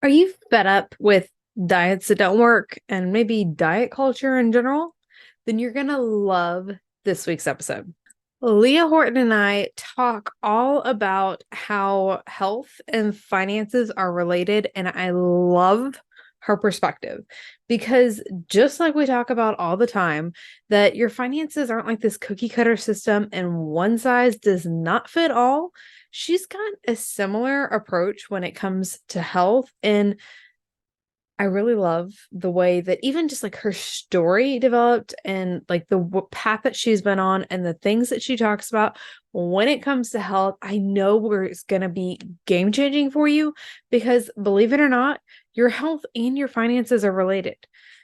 Are you fed up with diets that don't work and maybe diet culture in general? Then you're going to love this week's episode. Leah Hortin and I talk all about how health and finances are related, and I love her perspective because just like we talk about all the time, that your finances aren't like this cookie cutter system and one size does not fit all. She's got a similar approach when it comes to health, and I really love the way that even just like her story developed and like the path that she's been on and the things that she talks about when it comes to health. I know where it's going to be game changing for you because believe it or not, your health and your finances are related.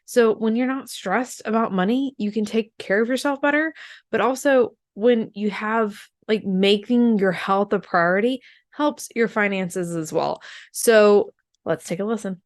So when you're not stressed about money, you can take care of yourself better. But also when you have like making your health a priority helps your finances as well. So let's take a listen.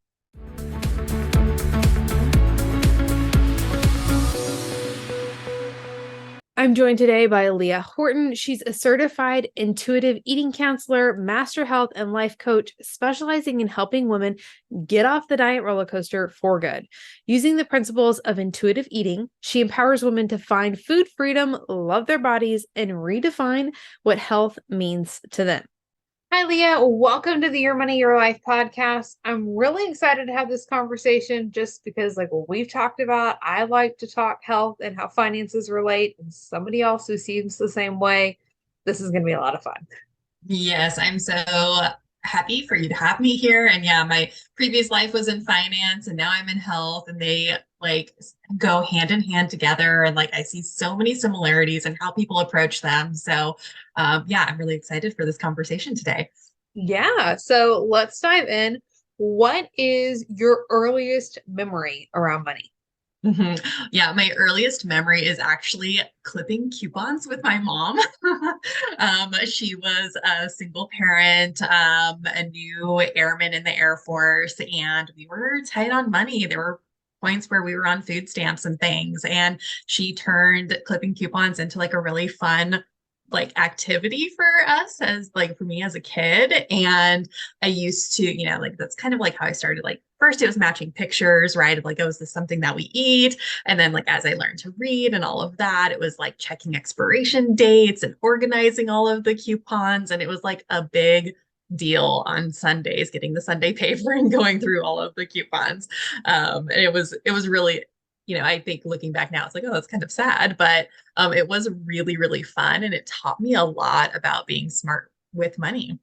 I'm joined today by Leah Hortin. She's a certified intuitive eating counselor, master health and life coach, specializing in helping women get off the diet roller coaster for good. Using the principles of intuitive eating, she empowers women to find food freedom, love their bodies, and redefine what health means to them. Hi, Leah. Welcome to the Your Money, Your Life podcast. I'm really excited to have this conversation just because, like what we've talked about, I like to talk health and how finances relate, and somebody else who seems the same way. This is going to be a lot of fun. Yes, I'm so happy for you to have me here. And yeah, my previous life was in finance and now I'm in health and they like go hand in hand together. And like I see so many similarities in how people approach them. So yeah, I'm really excited for this conversation today. Yeah. So let's dive in. What is your earliest memory around money? Mhm. Yeah, my earliest memory is actually clipping coupons with my mom. She was a single parent, a new airman in the Air Force, and we were tight on money. There were points where we were on food stamps and things, and she turned clipping coupons into like a really fun like activity for us as like for me as a kid. And I used to, like that's kind of like how I started. Like first it was matching pictures, right? Of like, oh, is this something that we eat? And then like as I learned to read and all of that, it was like checking expiration dates and organizing all of the coupons. And it was like a big deal on Sundays, getting the Sunday paper and going through all of the coupons. And it was really, I think looking back now, it's like, oh, that's kind of sad, but it was really, really fun. And it taught me a lot about being smart with money.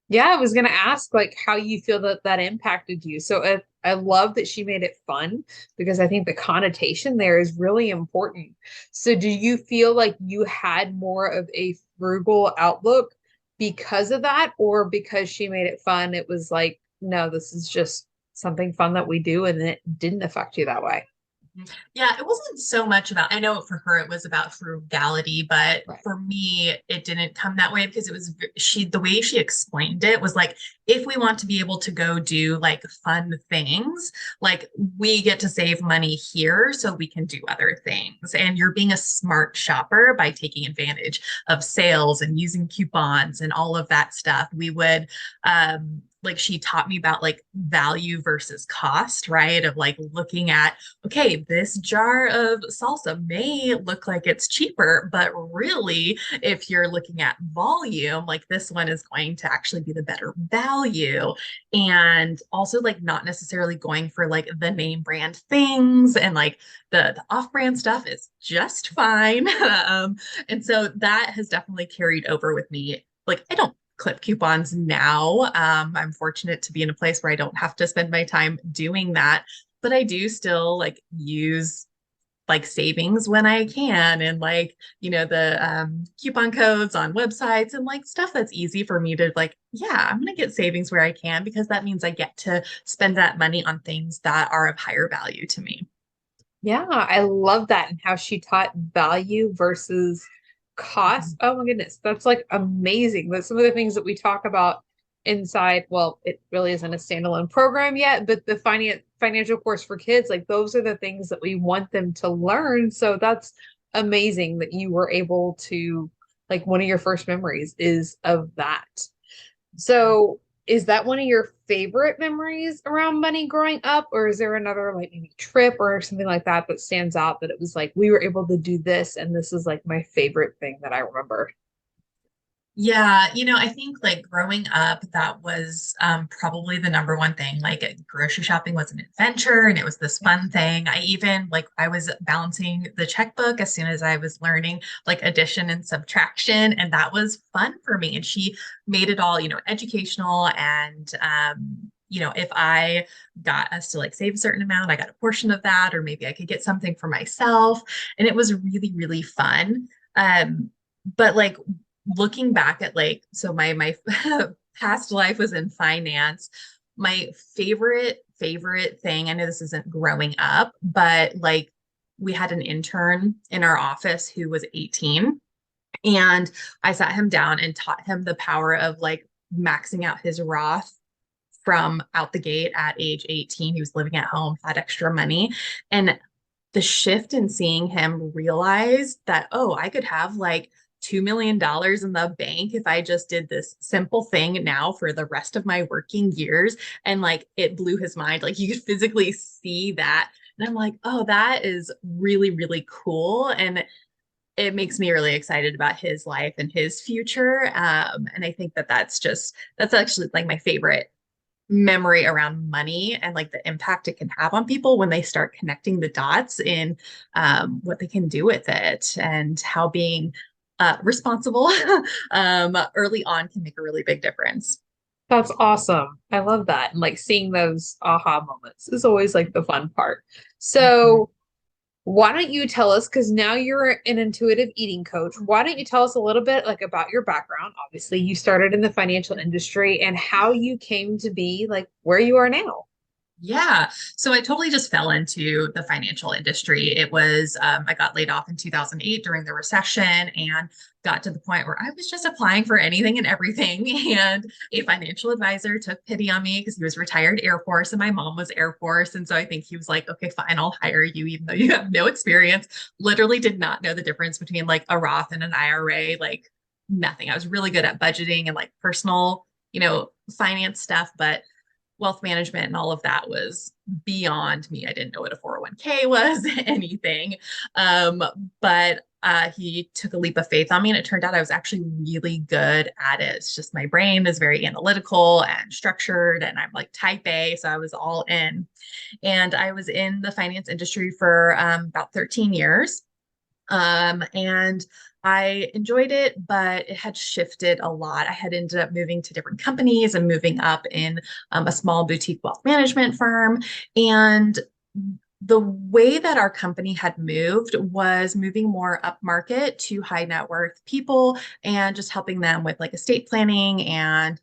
Yeah, I was going to ask like how you feel that that impacted you. So I love that she made it fun because I think the connotation there is really important. So do you feel like you had more of a frugal outlook because of that, or because she made it fun, it was like, no, this is just something fun that we do and it didn't affect you that way? Yeah, it wasn't so much about, I know for her it was about frugality, but Right. for me it didn't come that way because it was the way she explained it was like if we want to be able to go do like fun things, like we get to save money here so we can do other things. And you're being a smart shopper by taking advantage of sales and using coupons and all of that stuff. We would like she taught me about like value versus cost, right? Of like looking at okay, this jar of salsa may look like it's cheaper, but really, if you're looking at volume, like this one is going to actually be the better value. And also, like, not necessarily going for like the name brand things and like the off brand stuff is just fine. And so that has definitely carried over with me. Like, I don't clip coupons now. I'm fortunate to be in a place where I don't have to spend my time doing that, but I do still like use like savings when I can and like, the coupon codes on websites and like stuff that's easy for me to like, yeah, I'm going to get savings where I can because that means I get to spend that money on things that are of higher value to me. Yeah, I love that and how she taught value versus cost. Mhm. Oh my goodness, that's like amazing. That's some of the things that we talk about inside. Well, it really isn't a standalone program yet, but the financial course for kids, like those are the things that we want them to learn. So that's amazing that you were able to, like one of your first memories is of that. So is that one of your favorite memories around money growing up? Or is there another like maybe trip or something like that that stands out that it was like we were able to do this and this is like my favorite thing that I remember? Yeah, I think like growing up, that was probably the number one thing. Like grocery shopping was an adventure and it was this fun thing. I even like I was balancing the checkbook as soon as I was learning like addition and subtraction, and that was fun for me. And she made it all, educational and if I got us to like save a certain amount, I got a portion of that, or maybe I could get something for myself. And it was really, really fun. But like looking back at like so my past life was in finance. My favorite thing, I know this isn't growing up, but like we had an intern in our office who was 18, and I sat him down and taught him the power of like maxing out his Roth from out the gate at age 18. He was living at home, had extra money, and the shift in seeing him realize that, oh, I could have like $2 million in the bank if I just did this simple thing now for the rest of my working years. And like it blew his mind. Like you could physically see that. And I'm like, oh, that is really, really cool. And it makes me really excited about his life and his future. And I think that that's actually like my favorite memory around money and like the impact it can have on people when they start connecting the dots in what they can do with it and how being responsible early on can make a really big difference. That's awesome. I love that. And like seeing those aha moments is always like the fun part. Mhm. So, why don't you tell us, because now you're an intuitive eating coach, why don't you tell us a little bit like about your background? Obviously, you started in the financial industry and how you came to be like where you are now. Yeah. So I totally just fell into the financial industry. It was, I got laid off in 2008 during the recession and got to the point where I was just applying for anything and everything. And a financial advisor took pity on me because he was retired Air Force and my mom was Air Force. And so I think he was like, okay, fine, I'll hire you, even though you have no experience. Literally did not know the difference between like a Roth and an IRA, like nothing. I was really good at budgeting and like personal, finance stuff, but wealth management and all of that was beyond me. I didn't know what a 401k was, anything. Um, but he took a leap of faith on me, and it turned out I was actually really good at it. It's just my brain is very analytical and structured, and I'm like type A, so I was all in. And I was in the finance industry for about 13 years. And I enjoyed it, but it had shifted a lot. I had ended up moving to different companies and moving up in a small boutique wealth management firm. And the way that our company had moved was moving more upmarket to high net worth people and just helping them with like estate planning and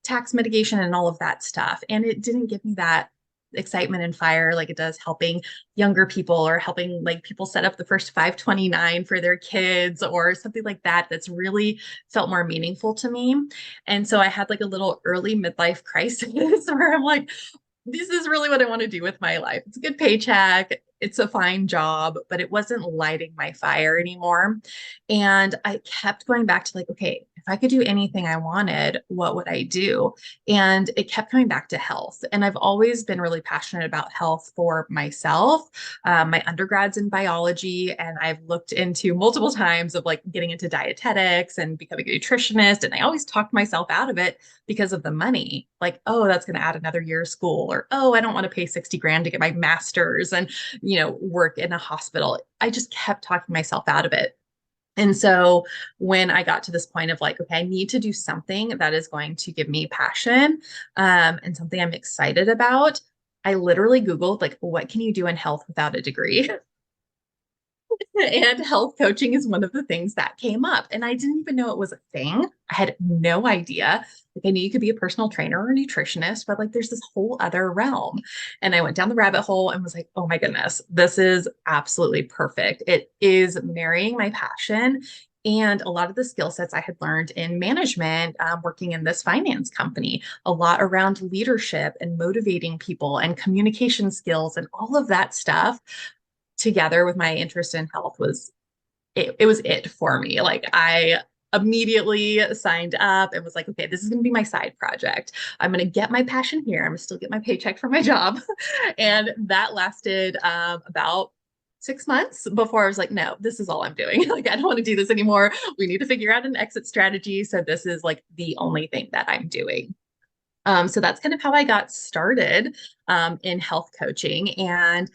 tax mitigation and all of that stuff. And it didn't give me that excitement and fire like it does helping younger people or helping like people set up the first 529 for their kids or something like that that's really felt more meaningful to me. And so I had like a little early midlife crisis where I'm like, this is really what I want to do with my life. It's a good paycheck. It's a fine job, but it wasn't lighting my fire anymore. And I kept going back to like, okay, if I could do anything I wanted, what would I do? And it kept coming back to health. And I've always been really passionate about health for myself. My undergrad's in biology, and I've looked into multiple times of like getting into dietetics and becoming a nutritionist. And I always talked myself out of it because of the money. Like, oh, that's going to add another year of school, or oh, I don't want to pay 60 grand to get my master's and, work in a hospital. I just kept talking myself out of it. And so when I got to this point of like, okay, I need to do something that is going to give me passion and something I'm excited about, I literally Googled, like, what can you do in health without a degree? And health coaching is one of the things that came up. And I didn't even know it was a thing. I had no idea. Like I knew you could be a personal trainer or a nutritionist, but like there's this whole other realm. And I went down the rabbit hole and was like, oh my goodness, this is absolutely perfect. It is marrying my passion and a lot of the skill sets I had learned in management, working in this finance company, a lot around leadership and motivating people and communication skills and all of that stuff together with my interest in health was it was it for me. Like I immediately signed up and was like, okay, this is going to be my side project. I'm going to get my passion here. I'm going to still get my paycheck for my job. And that lasted about 6 months before I was like, no, this is all I'm doing. Like, I don't want to do this anymore. We need to figure out an exit strategy. So this is like the only thing that I'm doing. So that's kind of how I got started in health coaching. And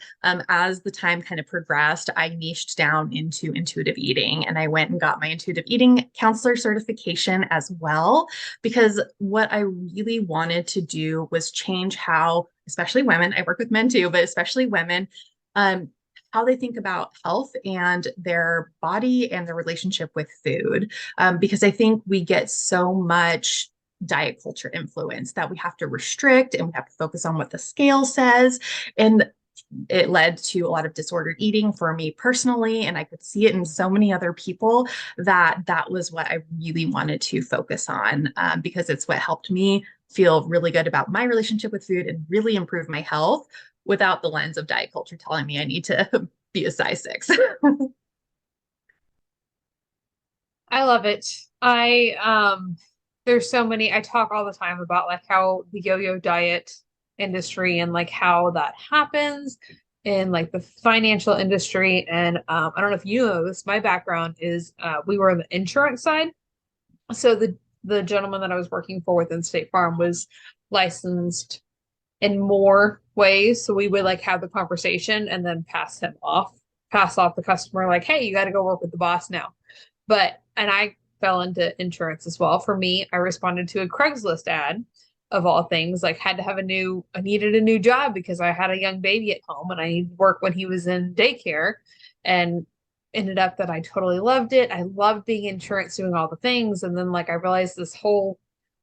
as the time kind of progressed, I niched down into intuitive eating and I went and got my intuitive eating counselor certification as well, because what I really wanted to do was change how, especially women, I work with men too, but especially women, um, how they think about health and their body and their relationship with food. Because I think we get so much diet culture influence that we have to restrict and we have to focus on what the scale says. And it led to a lot of disordered eating for me personally. And I could see it in so many other people that that was what I really wanted to focus on because it's what helped me feel really good about my relationship with food and really improve my health without the lens of diet culture telling me I need to be a size 6. I love it. There's so many, I talk all the time about like how the yo-yo diet industry and like how that happens in like the financial industry. And I don't know if you know this, my background is we were on the insurance side. So the gentleman that I was working for within State Farm was licensed in more ways. So we would like have the conversation and then pass off the customer like, hey, you got to go work with the boss now. But, and I fell into insurance as well. For me, I responded to a Craigslist ad of all things, like I needed a new job because I had a young baby at home and I needed work when he was in daycare, and ended up that I totally loved it. I loved being insurance, doing all the things. And then like I realized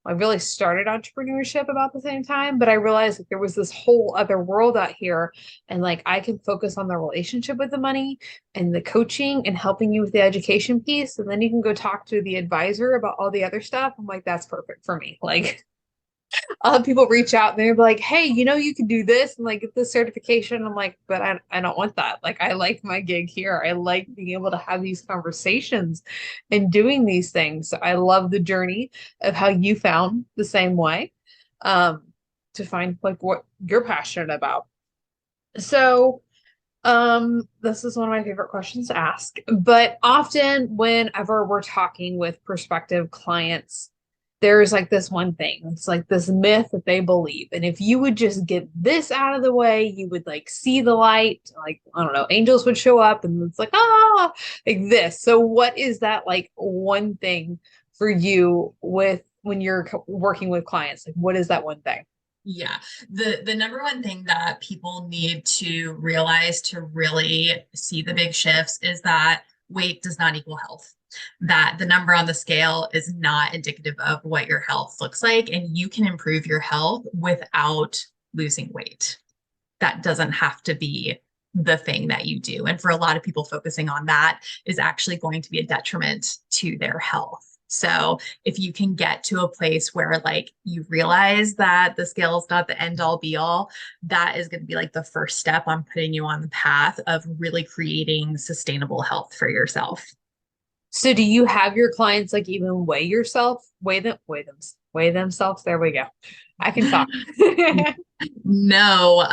I really started entrepreneurship about the same time, but I realized that there was this whole other world out here. And like I can focus on the relationship with the money and the coaching and helping you with the education piece. And then you can go talk to the advisor about all the other stuff. I'm like, that's perfect for me. Like I'll have people reach out and they're like, hey, you can do this and like get this certification. I'm like, but I don't want that. Like, I like my gig here. I like being able to have these conversations and doing these things. So I love the journey of how you found the same way um, to find like what you're passionate about. So, this is one of my favorite questions to ask, but often whenever we're talking with prospective clients, there's like this one thing. It's like this myth that they believe. And if you would just get this out of the way, you would like see the light, like, I don't know, angels would show up and it's like, like this. So what is that like one thing for you with when you're working with clients? Like, what is that one thing? Yeah, the number one thing that people need to realize to really see the big shifts is that weight does not equal health. That the number on the scale is not indicative of what your health looks like, and you can improve your health without losing weight. That doesn't have to be the thing that you do. And for a lot of people, focusing on that is actually going to be a detriment to their health. So if you can get to a place where like you realize that the scale is not the end all be all, that is going to be like the first step on putting you on the path of really creating sustainable health for yourself. So do you have your clients like even weigh themselves? There we go. I can talk. No,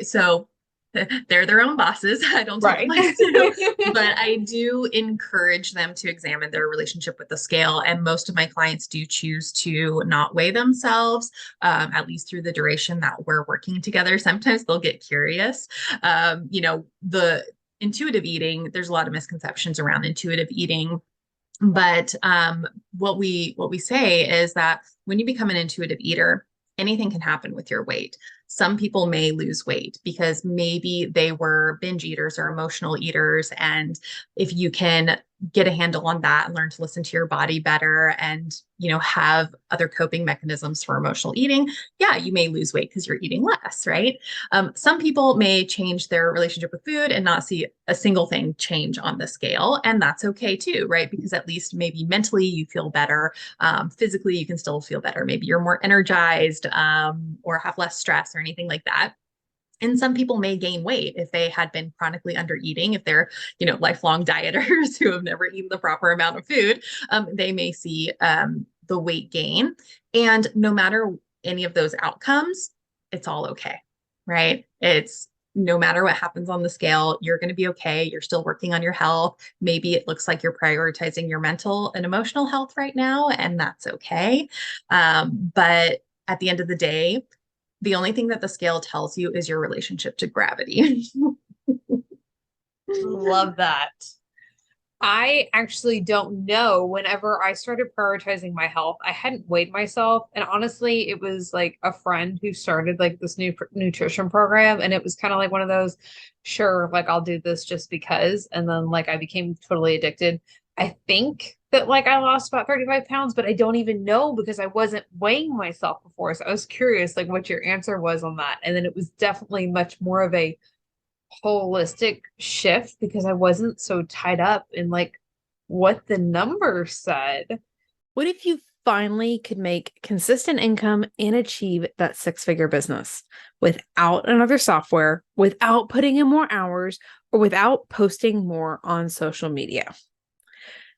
so they're their own bosses. I don't tell them Right. what to do, but I do encourage them to examine their relationship with the scale. And most of my clients do choose to not weigh themselves, at least through the duration that we're working together. Sometimes they'll get curious. The intuitive eating, there's a lot of misconceptions around intuitive eating. But what we say is that when you become an intuitive eater, anything can happen with your weight. Some people may lose weight because maybe they were binge eaters or emotional eaters. And if you can get a handle on that and learn to listen to your body better and, have other coping mechanisms for emotional eating, yeah, you may lose weight because you're eating less, right? Some people may change their relationship with food and not see a single thing change on the scale. And that's okay too, right? Because at least maybe mentally you feel better. Physically, you can still feel better. Maybe you're more energized or have less stress or anything like that. And some people may gain weight if they had been chronically under eating, if they're, lifelong dieters who have never eaten the proper amount of food, they may see the weight gain. And no matter any of those outcomes, it's all okay, right? It's no matter what happens on the scale, you're going to be okay. You're still working on your health. Maybe it looks like you're prioritizing your mental and emotional health right now, and that's okay. But at the end of the day, the only thing that the scale tells you is your relationship to gravity. Love that. I actually don't know. Whenever I started prioritizing my health, I hadn't weighed myself. And honestly, it was like a friend who started like this new nutrition program. And it was kind of like one of those, sure, like I'll do this just because. And then like I became totally addicted. I think that like I lost about 35 pounds, but I don't even know because I wasn't weighing myself before. So I was curious like what your answer was on that. And then it was definitely much more of a holistic shift because I wasn't so tied up in like what the numbers said. What if you finally could make consistent income and achieve that six-figure business without another software, without putting in more hours, or without posting more on social media?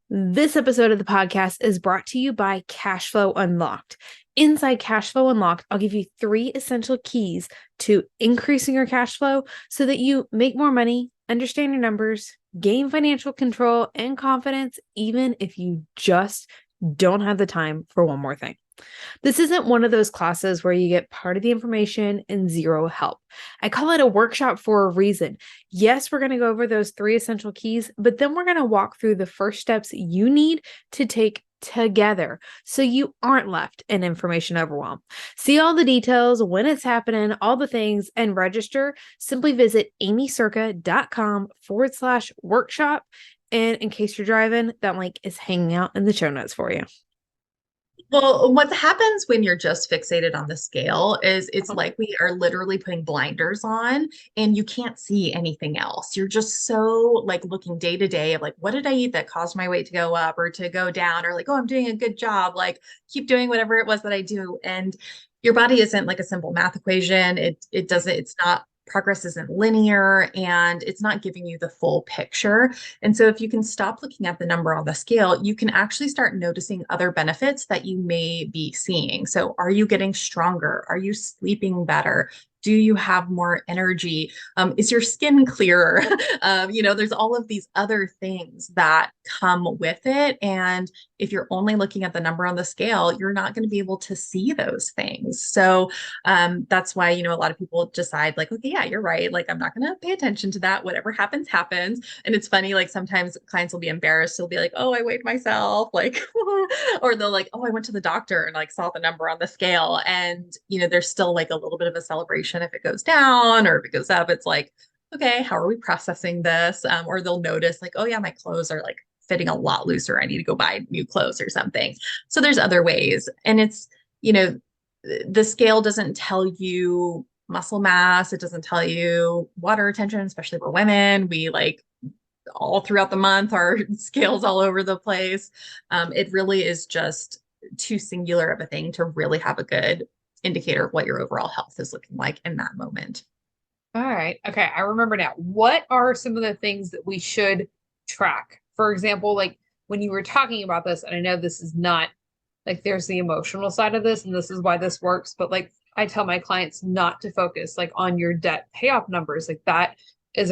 This episode of the podcast is brought to you by Cashflow Unlocked. Inside Cashflow Unlocked, I'll give you 3 essential keys to increasing your cash flow so that you make more money, understand your numbers, gain financial control and confidence, even if you just don't have the time for one more thing. This isn't one of those classes where you get part of the information and zero help. I call it a workshop for a reason. Yes, we're going to go over those 3 essential keys, but then we're going to walk through the first steps you need to take together so you aren't left in information overwhelm. See all the details, when it's happening, all the things, and register. Simply visit aimeecerka.com/workshop. And in case you're driving, that link is hanging out in the show notes for you. Well, what happens when you're just fixated on the scale is it's like we are literally putting blinders on and you can't see anything else. You're just so like looking day to day of like, what did I eat that caused my weight to go up or to go down? Or like, oh, I'm doing a good job. Like keep doing whatever it was that I do. And your body isn't like a simple math equation. It doesn't, it's not progress isn't linear and it's not giving you the full picture. And so if you can stop looking at the number on the scale, you can actually start noticing other benefits that you may be seeing. So are you getting stronger? Are you sleeping better? Do you have more energy? Is your skin clearer? There's all of these other things that come with it. And if you're only looking at the number on the scale, you're not going to be able to see those things. So that's why, a lot of people decide like, okay, yeah, you're right. Like, I'm not going to pay attention to that. Whatever happens, happens. And it's funny, like sometimes clients will be embarrassed. They'll be like, oh, I weighed myself. Like, or they'll like, oh, I went to the doctor and like saw the number on the scale. And, there's still like a little bit of a celebration if it goes down or if it goes up. It's like, okay, how are we processing this? Or they'll notice like, oh yeah, my clothes are like fitting a lot looser. I need to go buy new clothes or something. So there's other ways. And it's, the scale doesn't tell you muscle mass. It doesn't tell you water retention, especially for women. We like all throughout the month, our scales all over the place. It really is just too singular of a thing to really have a good indicator of what your overall health is looking like in that moment. All right. Okay. I remember now. What are some of the things that we should track? For example, like when you were talking about this, and I know this is not like there's the emotional side of this, and this is why this works, but like I tell my clients not to focus like on your debt payoff numbers. Like that is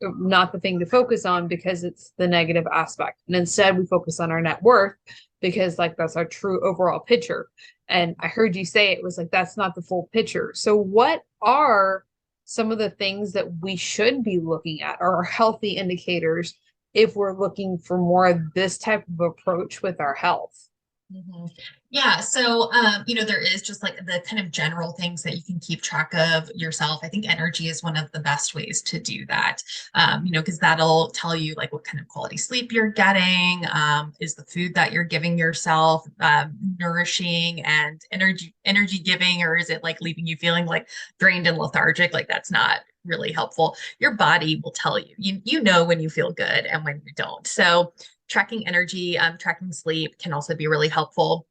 not the thing to focus on because it's the negative aspect. And instead we focus on our net worth because like that's our true overall picture. And I heard you say it was like that's not the full picture. So what are some of the things that we should be looking at or are healthy indicators if we're looking for more of this type of approach with our health? Mm-hmm. Yeah. So, there is just like the kind of general things that you can keep track of yourself. I think energy is one of the best ways to do that, because that'll tell you like what kind of quality sleep you're getting. Is the food that you're giving yourself nourishing and energy giving, or is it like leaving you feeling like drained and lethargic? Like that's not really helpful. Your body will tell you, you know when you feel good and when you don't. So tracking energy, tracking sleep can also be really helpful.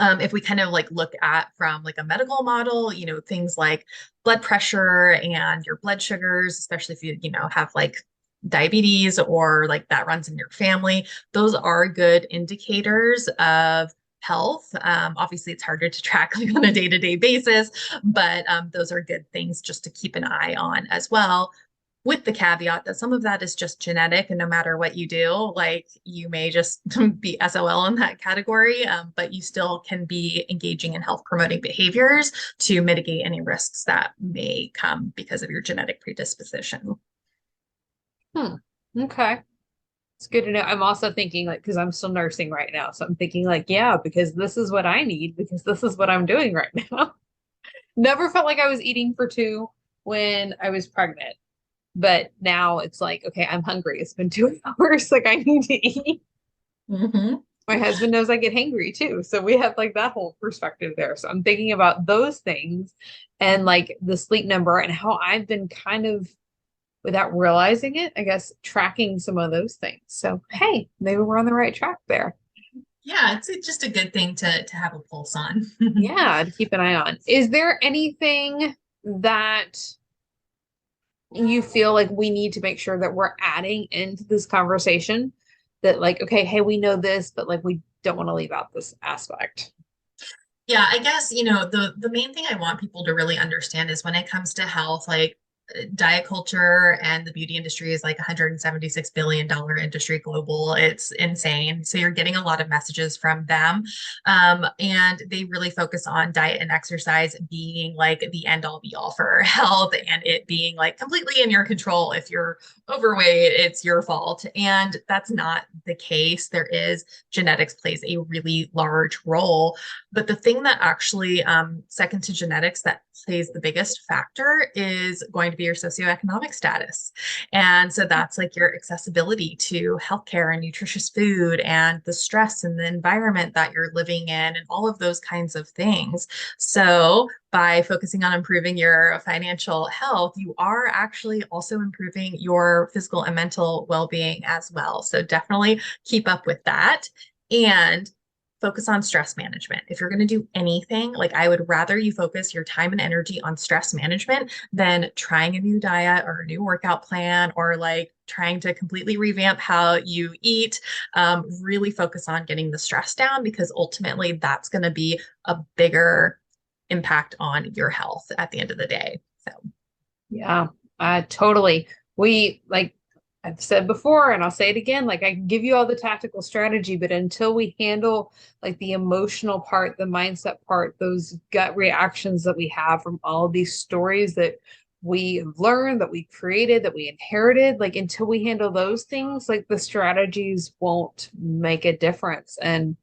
If we kind of like look at from like a medical model, things like blood pressure and your blood sugars, especially if you have like diabetes or like that runs in your family, those are good indicators of health. Obviously, it's harder to track like on a day-to-day basis, but those are good things just to keep an eye on as well, with the caveat that some of that is just genetic, and no matter what you do, like you may just be SOL in that category, but you still can be engaging in health promoting behaviors to mitigate any risks that may come because of your genetic predisposition. Hmm. Okay. It's good to know. I'm also thinking like, because I'm still nursing right now. So I'm thinking like, yeah, because this is what I need, because this is what I'm doing right now. Never felt like I was eating for two when I was pregnant. But now it's like, okay, I'm hungry. It's been 2 hours. Like I need to eat. Mm-hmm. My husband knows I get hangry too. So we have like that whole perspective there. So I'm thinking about those things and like the sleep number and how I've been kind of without realizing it, I guess, tracking some of those things. So, hey, maybe we're on the right track there. Yeah, it's just a good thing to have a pulse on. Yeah, to keep an eye on. Is there anything that you feel like we need to make sure that we're adding into this conversation that like, okay, hey, we know this, but like we don't want to leave out this aspect? Yeah, I guess, the main thing I want people to really understand is when it comes to health, like diet culture and the beauty industry is like $176 billion industry global. It's insane. So you're getting a lot of messages from them. And they really focus on diet and exercise being like the end all be all for health and it being like completely in your control. If you're overweight, it's your fault. And that's not the case. There is genetics plays a really large role. But the thing that actually, second to genetics, that plays the biggest factor is going to be your socioeconomic status. And so that's like your accessibility to healthcare and nutritious food and the stress and the environment that you're living in and all of those kinds of things. So by focusing on improving your financial health, you are actually also improving your physical and mental well-being as well. So definitely keep up with that. And focus on stress management. If you're going to do anything, like I would rather you focus your time and energy on stress management than trying a new diet or a new workout plan or like trying to completely revamp how you eat. Really focus on getting the stress down because ultimately that's going to be a bigger impact on your health at the end of the day. So, Yeah, totally. We like I've said before, and I'll say it again, like I can give you all the tactical strategy, but until we handle like the emotional part, the mindset part, those gut reactions that we have from all of these stories that we learned, that we created, that we inherited, like until we handle those things, like the strategies won't make a difference. And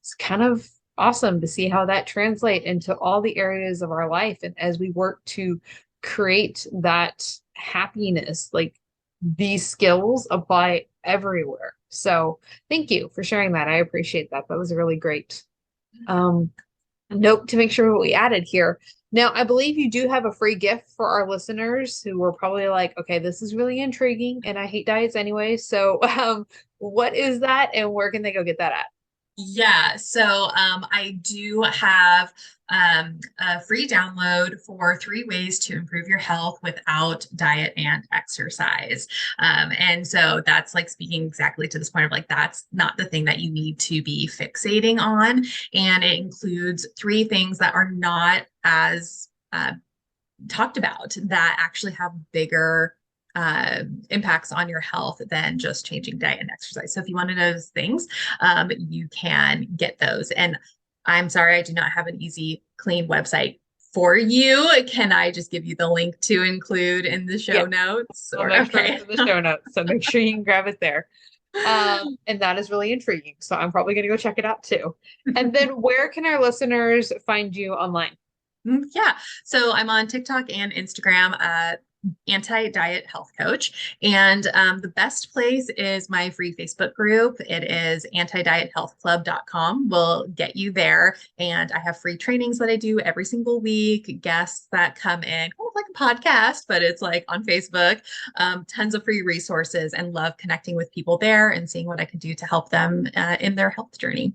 it's kind of awesome to see how that translate into all the areas of our life. And as we work to create that happiness, like these skills apply everywhere. So thank you for sharing that. I appreciate that. That was a really great note to make sure what we added here. Now, I believe you do have a free gift for our listeners who were probably like, okay, this is really intriguing and I hate diets anyway. So what is that and where can they go get that at? yeah, so I do have a free download for 3 ways to improve your health without diet and exercise. And so that's like speaking exactly to this point of like, that's not the thing that you need to be fixating on. And it includes 3 things that are not as talked about that actually have bigger impacts on your health than just changing diet and exercise. So if you want to know those things, you can get those. And I'm sorry, I do not have an easy, clean website for you. Can I just give you the link to include in the show Yeah, notes? I'll Or make sure okay. it's in the show notes. So make sure you can grab it there. And that is really intriguing. So I'm probably going to go check it out too. And then where can our listeners find you online? Yeah. So I'm on TikTok and Instagram, anti-diet health coach. And the best place is my free Facebook group. It is antidiethealthclub.com. We'll get you there. And I have free trainings that I do every single week, guests that come in, kind of like a podcast, but it's like on Facebook. Tons of free resources and love connecting with people there and seeing what I can do to help them in their health journey.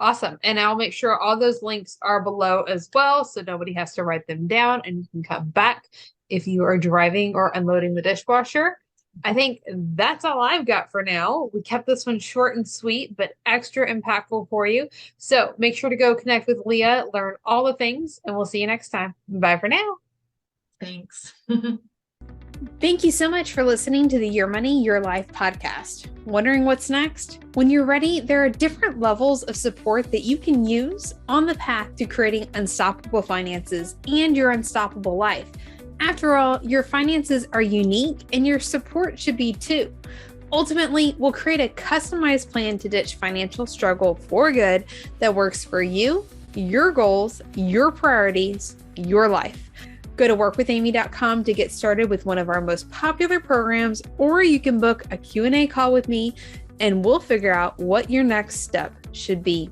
Awesome. And I'll make sure all those links are below as well, so nobody has to write them down and you can come back if you are driving or unloading the dishwasher. I think that's all I've got for now. We kept this one short and sweet, but extra impactful for you. So make sure to go connect with Leah, learn all the things, and we'll see you next time. Bye for now. Thanks. Thank you so much for listening to the Your Money, Your Life podcast. Wondering what's next? When you're ready, there are different levels of support that you can use on the path to creating unstoppable finances and your unstoppable life. After all, your finances are unique and your support should be too. Ultimately, we'll create a customized plan to ditch financial struggle for good that works for you, your goals, your priorities, your life. Go to workwithaimee.com to get started with one of our most popular programs, or you can book a Q&A call with me and we'll figure out what your next step should be.